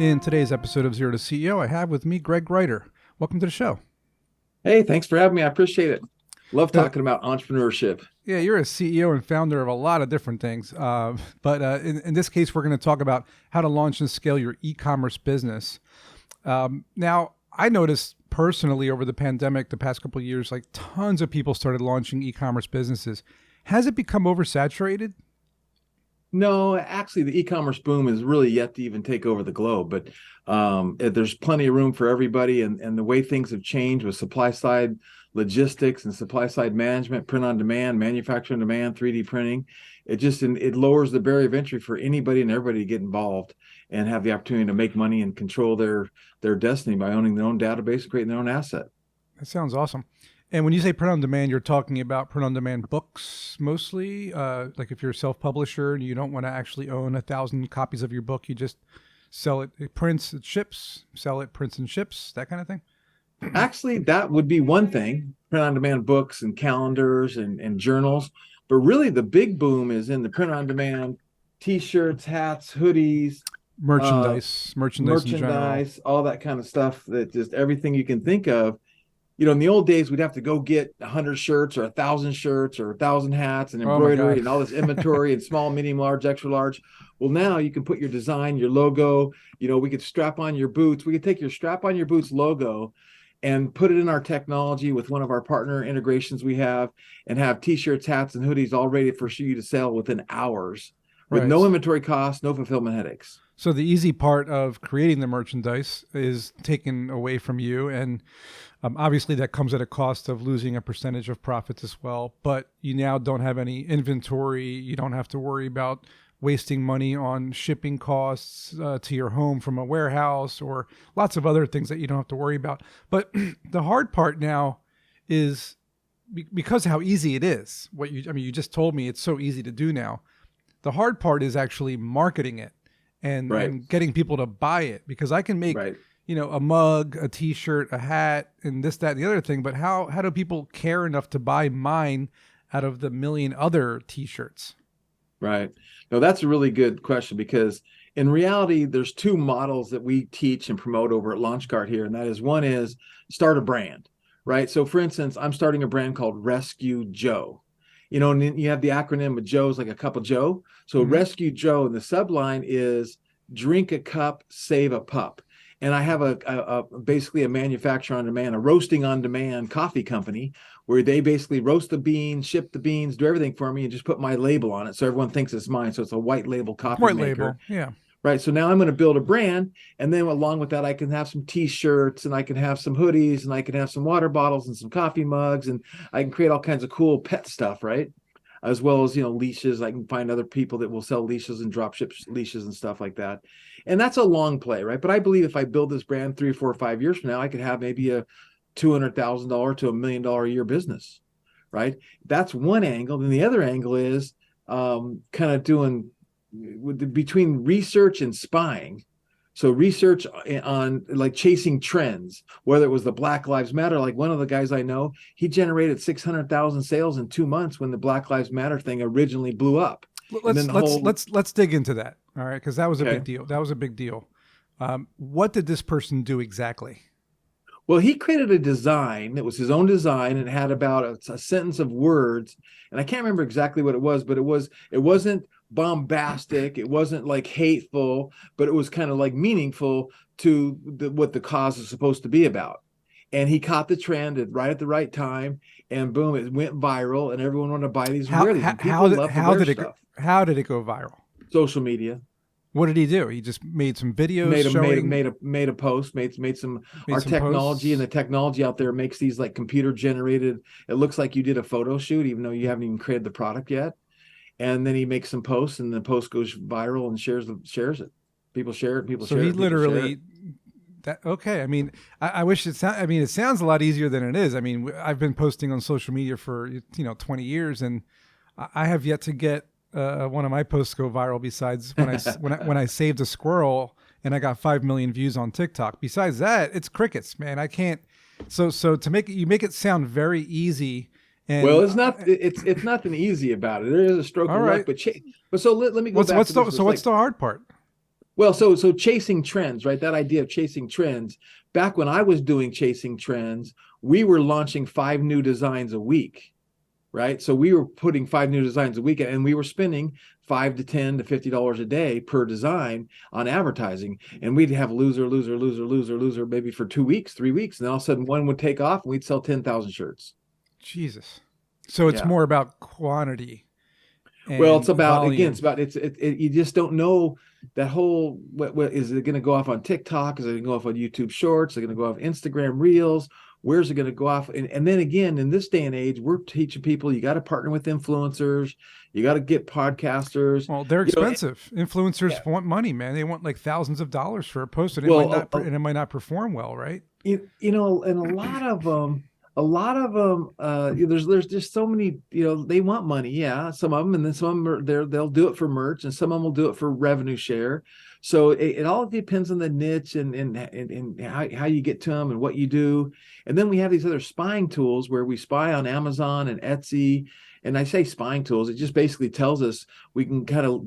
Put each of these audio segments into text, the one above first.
In today's episode of Zero to CEO, I have with me Greg Reiter. Welcome to the show. Hey, thanks for having me. I appreciate it. Love Uh, talking about entrepreneurship. yeah, you're a CEO and founder of a lot of different things. But in this case, we're going to talk about how to launch and scale your e-commerce business. Now, I noticed personally over the pandemic, the past couple of years, like tons of people started launching e-commerce businesses. Has it become oversaturated? No, actually, the e-commerce boom is really yet to even take over the globe, but there's plenty of room for everybody. And the way things have changed with supply side logistics and supply side management, print on demand, manufacture on demand, 3D printing, it lowers the barrier of entry for anybody and everybody to get involved and have the opportunity to make money and control their destiny by owning their own database and creating their own asset. That sounds awesome. And when you say print on demand, you're talking about print on demand books mostly. Like if you're a self publisher and you don't want to actually own 1,000 copies of your book, you just sell it. It prints, it ships. Sell it, prints and ships. That kind of thing. Actually, that would be one thing, print on demand books and calendars and journals. But really, the big boom is in the print on demand t-shirts, hats, hoodies, uh, Merchandise in general. merchandise, all that kind of stuff, that just everything you can think of. In the old days, we'd have to go get 100 shirts or 1,000 shirts or 1,000 hats and Oh my embroidery God. and all this inventory and small, medium, large, extra large. Well, now you can put your design, your logo. We could strap on your boots. We could take your strap on your boots logo and put it in our technology with one of our partner integrations we have, and have t-shirts, hats, and hoodies all ready for you to sell within hours with no Right. inventory costs, no fulfillment headaches. So the easy part of creating the merchandise is taken away from you. And obviously that comes at a cost of losing a percentage of profits as well. But you now don't have any inventory. You don't have to worry about wasting money on shipping costs to your home from a warehouse or lots of other things that you don't have to worry about. But the hard part now is because how easy it is. You just told me it's so easy to do now. The hard part is actually marketing it and Right, getting people to buy it, because I can make, right. a mug, a t-shirt, a hat, and this, that, and the other thing. But how do people care enough to buy mine out of the million other t-shirts? Right. No, that's a really good question, because in reality, there's two models that we teach and promote over at LaunchCart here. And that is, one is start a brand, right? So for instance, I'm starting a brand called Rescue Joe. And then you have the acronym of Joe's, like a cup of Joe. So Hmm. Rescue Joe, and the subline is drink a cup, save a pup. And I have basically a manufacturer on demand, a roasting on demand coffee company, where they basically roast the beans, ship the beans, do everything for me, and just put my label on it so everyone thinks it's mine. So it's a white label coffee White maker, label. Yeah. right? So now I'm going to build a brand, and then along with that, I can have some t-shirts, and I can have some hoodies, and I can have some water bottles and some coffee mugs, and I can create all kinds of cool pet stuff, right? As well as leashes. I can find other people that will sell leashes and drop ship leashes and stuff like that. And that's a long play, right? But I believe if I build this brand 3, 4, 5 years from now, I could have maybe a $200,000 to $1 million a year business, right? That's one angle. Then the other angle is kind of doing between research and spying. So research on like chasing trends, whether it was the Black Lives Matter, like one of the guys I know, he generated 600,000 sales in 2 months when the Black Lives Matter thing originally blew up. And then Let's the let's whole, let's let's dig into that. All right, because that was a big okay. deal. That was a big deal. What did this person do exactly? Well, he created a design that was his own design, and it had about a sentence of words. And I can't remember exactly what it was, but it wasn't bombastic. It wasn't like hateful, but it was kind of like meaningful to what the cause is supposed to be about. And he caught the trend right at the right time, and boom, it went viral, and everyone wanted to buy these and How wear these. how And how people did love to how wear did it go, stuff. how did it go viral? Social media. What did he do? He just made some videos made a made a showing, made a made a post, made some. made Our some technology, and posts. the technology out there makes these like computer generated, it looks like you did a photo shoot even though you haven't even created the product yet. And then he makes some posts, and the post goes viral and shares it. People share it, people So share he it, people share it. literally that okay. I mean, I wish it sound. I mean, it sounds a lot easier than it is. I mean, I've been posting on social media for 20 years, and I have yet to get one of my posts go viral. Besides when I saved a squirrel and I got 5 million views on TikTok. Besides that, it's crickets, man. I can't. So to make it, you make it sound very easy, Well, and it's nothing easy about it. There is a stroke all of luck, right. but so let me go back to this. What's the hard part? Well, so chasing trends, right? That idea of chasing trends. Back when I was doing chasing trends, we were launching 5 new designs a week, right? So we were putting 5 new designs a week, and we were spending $5 to $10 to $50 a day per design on advertising. And we'd have loser, maybe for 2 weeks, 3 weeks, and then all of a sudden one would take off, and we'd sell 10,000 shirts. Jesus. So it's Yeah. more about quantity Well, it's and about, again, volume. it's about you just don't know that whole, what is it going to go off on TikTok? Is it going to go off on YouTube Shorts? Is it going to go off Instagram Reels? Where's it going to go off? And then again, in this day and age, we're teaching people you got to partner with influencers, you got to get podcasters. Well, they're You know, expensive. Influencers yeah. want money, man. They want like thousands of dollars for a post, and Well, it might not perform well, right? and a lot of them, there's just so many, they want money. Yeah, some of them, and then some of them are there, they'll do it for merch, and some of them will do it for revenue share. So it all depends on the niche, and how you get to them and what you do. And then we have these other spying tools where we spy on Amazon and Etsy. And I say spying tools, it just basically tells us, we can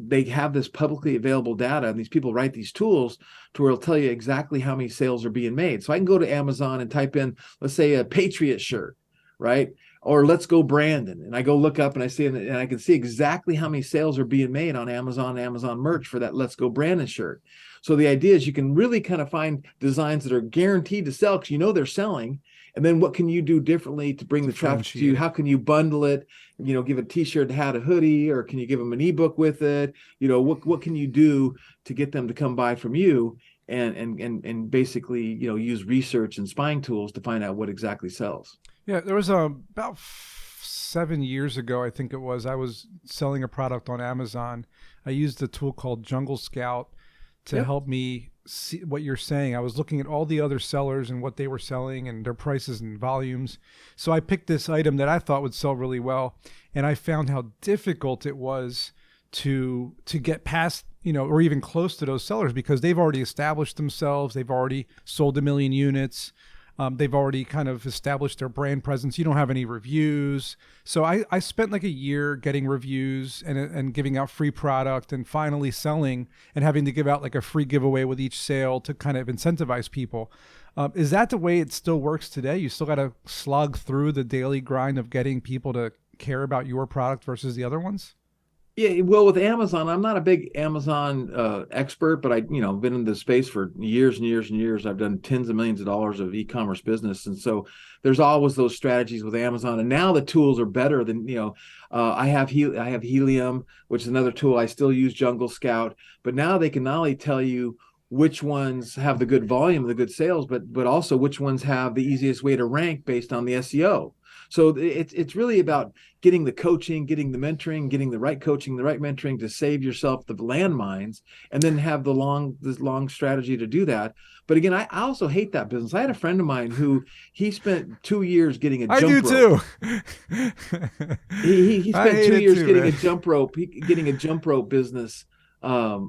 they have this publicly available data, and these people write these tools to where it'll tell you exactly how many sales are being made. So I can go to Amazon and type in, let's say, a Patriot shirt, right? Or let's go Brandon. And I go look up, and I see, and I can see exactly how many sales are being made on Amazon merch for that Let's Go Brandon shirt. So the idea is you can really kind of find designs that are guaranteed to sell because they're selling. And then what can you do differently to bring the traffic to you? How can you bundle it? Give a t-shirt, hat, a hoodie, or can you give them an ebook with it? What can you do to get them to come buy from you, and basically, use research and spying tools to find out what exactly sells. Yeah, there was about 7 years ago, I think it was. I was selling a product on Amazon. I used a tool called Jungle Scout to Yep. help me see what you're saying. I was looking at all the other sellers and what they were selling and their prices and volumes. So I picked this item that I thought would sell really well, and I found how difficult it was to get past, or even close to those sellers, because they've already established themselves. They've already sold 1 million units. They've already kind of established their brand presence. You don't have any reviews. So I spent like a year getting reviews and giving out free product, and finally selling and having to give out like a free giveaway with each sale to kind of incentivize people. Is that the way it still works today? You still got to slog through the daily grind of getting people to care about your product versus the other ones? Yeah, well, with Amazon, I'm not a big Amazon expert, but I've been in this space for years and years and years. I've done tens of millions of dollars of e-commerce business, and so there's always those strategies with Amazon. And now the tools are better than I have Helium, which is another tool. I still use Jungle Scout, but now they can not only tell you which ones have the good volume, the good sales, but also which ones have the easiest way to rank based on the SEO. So it's really about getting the coaching, getting the mentoring, getting the right coaching, the right mentoring to save yourself the landmines, and then have this long strategy to do that. But again, I also hate that business. I had a friend of mine who he spent 2 years getting a I do jump rope. too. He I spent hate 2 years too, getting man. a jump rope, getting a jump rope business, a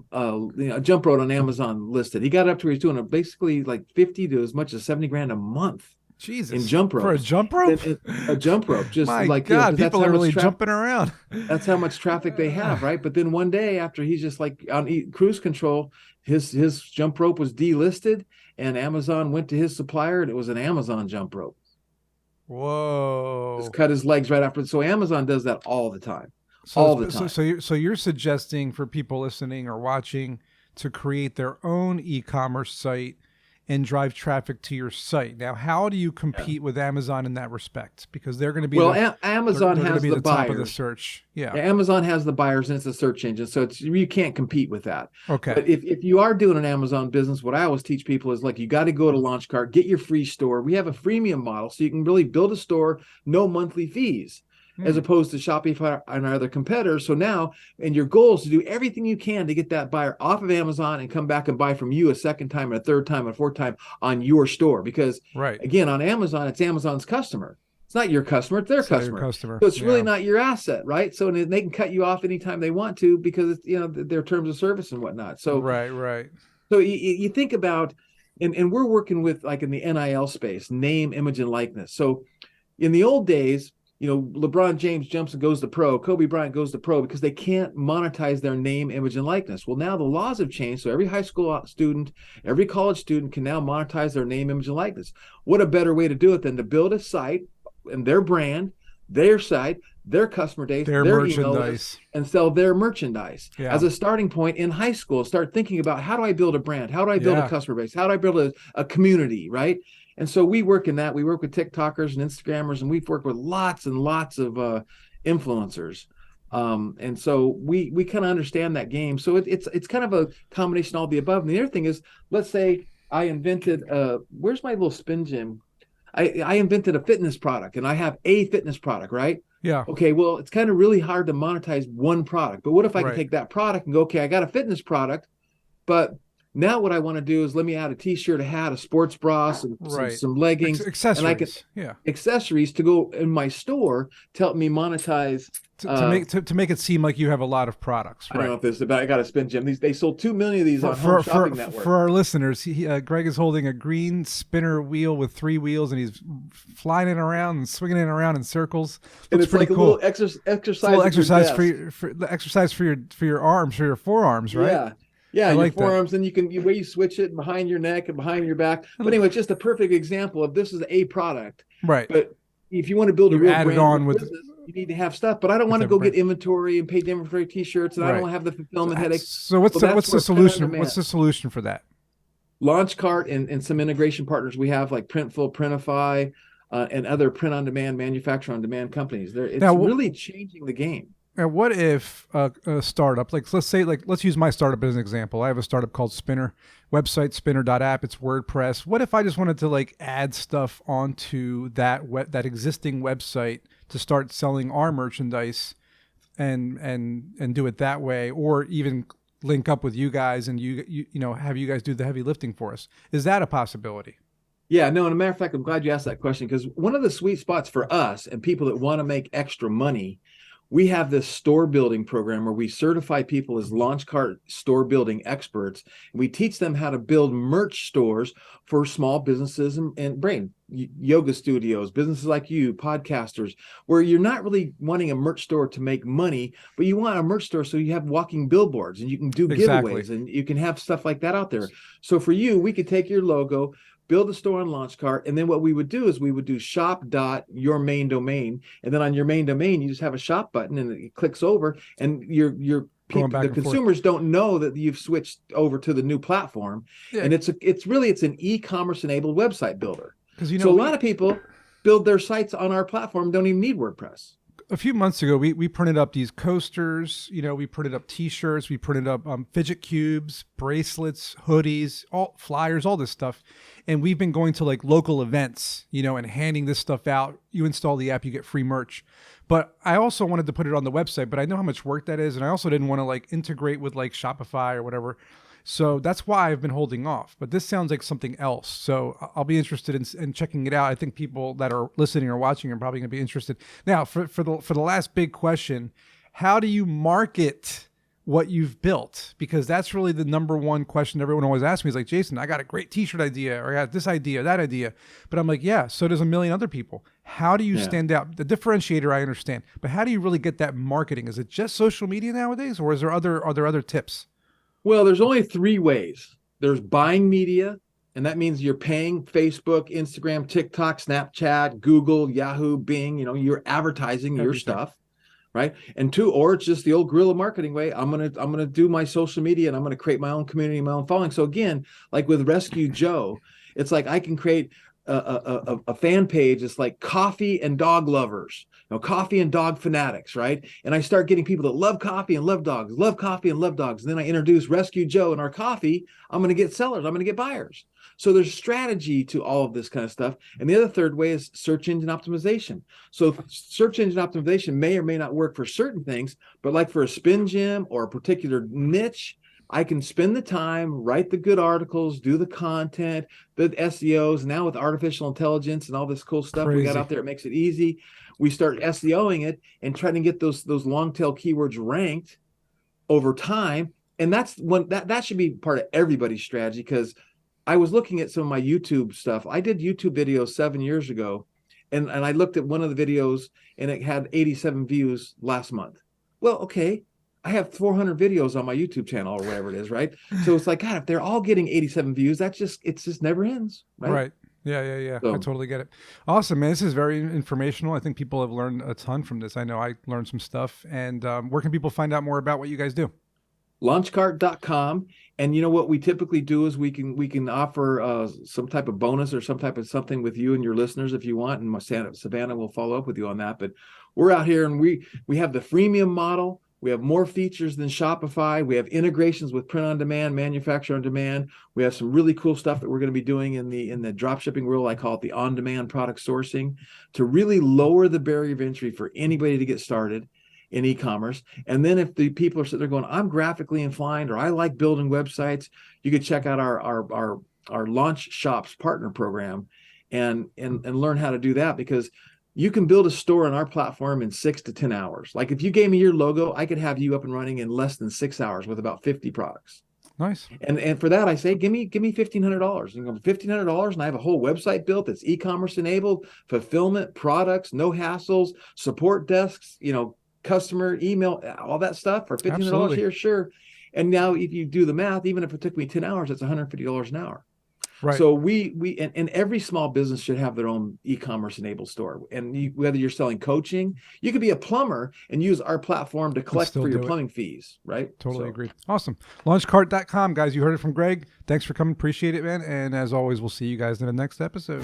jump rope on Amazon listed. He got up to where he's doing basically like 50 to as much as 70 grand a month in Jesus. jump For a ropes. jump rope? A jump rope, just My like, God, that's people how are really much jumping around. that's how much traffic they have, right? But then one day, after he's just like on cruise control, his jump rope was delisted, and Amazon went to his supplier, and it was an Amazon jump rope. Just Whoa. cut his legs right after. So Amazon does that all the time, So, all the time. you're suggesting for people listening or watching to create their own e-commerce site and drive traffic to your site. Now, how do you compete with Amazon in that respect? Because they're going to be Amazon they're going to has be the the top of the buyers. search. Yeah. Amazon has the buyers, and it's a search engine, so you can't compete with that. Okay. But if you are doing an Amazon business, what I always teach people is, like, you got to go to Launchcart, get your free store. We have a freemium model, so you can really build a store, no monthly fees, as opposed to Shopify and our other competitors. So now, and your goal is to do everything you can to get that buyer off of Amazon and come back and buy from you a second time, and a third time, and a fourth time on your store. Because Right. again, on Amazon, it's Amazon's customer. It's not your customer, it's their It's not your customer. customer. So it's really Yeah. not your asset, right? So they can cut you off anytime they want to, because it's, their terms of service and whatnot. So Right. so you think about, and we're working with, like, in the NIL space, name, image, and likeness. So in the old days, LeBron James jumps and goes to pro, Kobe Bryant goes to pro, because they can't monetize their name, image, and likeness. Well, now the laws have changed. So every high school student, every college student can now monetize their name, image, and likeness. What a better way to do it than to build a site and their brand, their site, their customer base, Their their merchandise, email list, and sell their merchandise as a starting point in high school. Start thinking about, how do I build a brand? How do I build a customer base? How do I build a community, right? And so we work in that. We work with TikTokers and Instagrammers, and we've worked with lots and lots of influencers. And so we kind of understand that game. So it's kind of a combination of all the above. And the other thing is, let's say I invented, where's my little spin gym? I invented a fitness product, and I have a fitness product, right? Yeah. Okay, well, it's kind of really hard to monetize one product. But what if I can take that product and go, okay, I got a fitness product, but now what I want to do is, let me add a t-shirt, a hat, a sports bra, some leggings, accessories, and I can accessories to go in my store to help me monetize. To make it seem like you have a lot of products. I don't know if this is about. I got to spin, Jim. They sold 2 million of these on Home Shopping Network. For our listeners, Greg is holding a green spinner wheel with 3 wheels, and he's flying it around and swinging it around in circles. And it's like cool. A little exercise for your arms, for your forearms, right? Yeah. Yeah, your forearms, and you switch it behind your neck and behind your back. But anyway, it's just a perfect example of, this is a product. Right. But if you want to build a real brand with business, you need to have stuff. But I don't want to go get inventory and pay inventory t-shirts, and I don't want to have the fulfillment headaches. So what's the solution? What's the solution for that? Launchcart and some integration partners we have, like Printful, Printify, and other print-on-demand, manufacture-on-demand companies. It's really changing the game. Now, what if a startup, let's use my startup as an example. I have a startup called Spinner, website spinner.app. It's WordPress. What if I just wanted to add stuff onto that existing website to start selling our merchandise and do it that way, or even link up with you guys and you have you guys do the heavy lifting for us? Is that a possibility? Yeah, no, and a matter of fact, I'm glad you asked that question, because one of the sweet spots for us and people that want to make extra money, we have this store building program where we certify people as Launchcart store building experts. We teach them how to build merch stores for small businesses and brain yoga studios, businesses like you, podcasters, where you're not really wanting a merch store to make money, but you want a merch store so you have walking billboards and you can do giveaways and you can have stuff like that out there. So for you, we could take your logo, build a store on Launchcart, and then what we would do is we would do shop.your main domain, and then on your main domain you just have a shop button and it clicks over, and the consumers don't know that you've switched over to the new platform. And it's really an e-commerce enabled website builder. So a lot of people build their sites on our platform, don't even need WordPress. A few months ago, we printed up these coasters, we printed up t-shirts, we printed up fidget cubes, bracelets, hoodies, all flyers, all this stuff. And we've been going to local events, and handing this stuff out. You install the app, you get free merch. But I also wanted to put it on the website, but I know how much work that is. And I also didn't want to integrate with Shopify or whatever. So that's why I've been holding off. But this sounds like something else. So I'll be interested in checking it out. I think people that are listening or watching are probably going to be interested. Now, for the last big question, how do you market what you've built? Because that's really the number one question everyone always asks me. Is Jason, I got a great t-shirt idea, or I got this idea, that idea. But I'm yeah, so does a million other people. How do you stand out? The differentiator I understand, but how do you really get that marketing? Is it just social media nowadays, or are there other tips? Well, there's only 3 ways. There's buying media, and that means you're paying Facebook, Instagram, TikTok, Snapchat, Google, Yahoo, Bing, you're advertising your stuff, right? And 2, or it's just the old guerrilla marketing way. I'm going to do my social media, and I'm going to create my own community, my own following. So again, like with Rescue Joe, it's I can create a fan page. It's like coffee and dog lovers, coffee and dog fanatics, right? And I start getting people that love coffee and love dogs, love coffee and love dogs. And then I introduce Rescue Joe and our coffee. I'm going to get sellers. I'm going to get buyers. So there's strategy to all of this kind of stuff. And the other third way is search engine optimization. So search engine optimization may or may not work for certain things, but for a spin gym or a particular niche, I can spend the time, write the good articles, do the content, the SEOs. Now with artificial intelligence and all this cool stuff we got out there, it makes it easy. We start SEOing it and trying to get those long tail keywords ranked over time. And that's that should be part of everybody's strategy, because I was looking at some of my YouTube stuff. I did YouTube videos 7 years ago, And I looked at one of the videos and it had 87 views last month. Well, okay, I have 400 videos on my YouTube channel or whatever it is, right? So it's like, God, if they're all getting 87 views, it just never ends, right? Right. Yeah. So, I totally get it. Awesome, man. This is very informational. I think people have learned a ton from this. I know I learned some stuff. And where can people find out more about what you guys do? launchcart.com. And you know what we typically do is we can offer some type of bonus or some type of something with you and your listeners if you want. And Savannah will follow up with you on that. But we're out here and we have the freemium model. We have more features than Shopify. We have integrations with print on demand, manufacture on demand. We have some really cool stuff that we're going to be doing in the drop shipping world. I call it the on-demand product sourcing, to really lower the barrier of entry for anybody to get started in e-commerce. And then if the people are sitting there going, I'm graphically inclined, or I like building websites, you could check out our Launch Shops partner program and learn how to do that, because you can build a store on our platform in 6 to 10 hours. Like if you gave me your logo, I could have you up and running in less than 6 hours with about 50 products. Nice. And for that, I say, give me $1,500. And $1,500, and I have a whole website built that's e-commerce enabled, fulfillment, products, no hassles, support desks, customer email, all that stuff for $1,500 here, sure. And now if you do the math, even if it took me 10 hours, it's $150 an hour. Right. So and every small business should have their own e-commerce enabled store. And whether you're selling coaching, you could be a plumber and use our platform to collect for your plumbing fees, right? Totally agree. Awesome. Launchcart.com, guys. You heard it from Greg. Thanks for coming. Appreciate it, man. And as always, we'll see you guys in the next episode.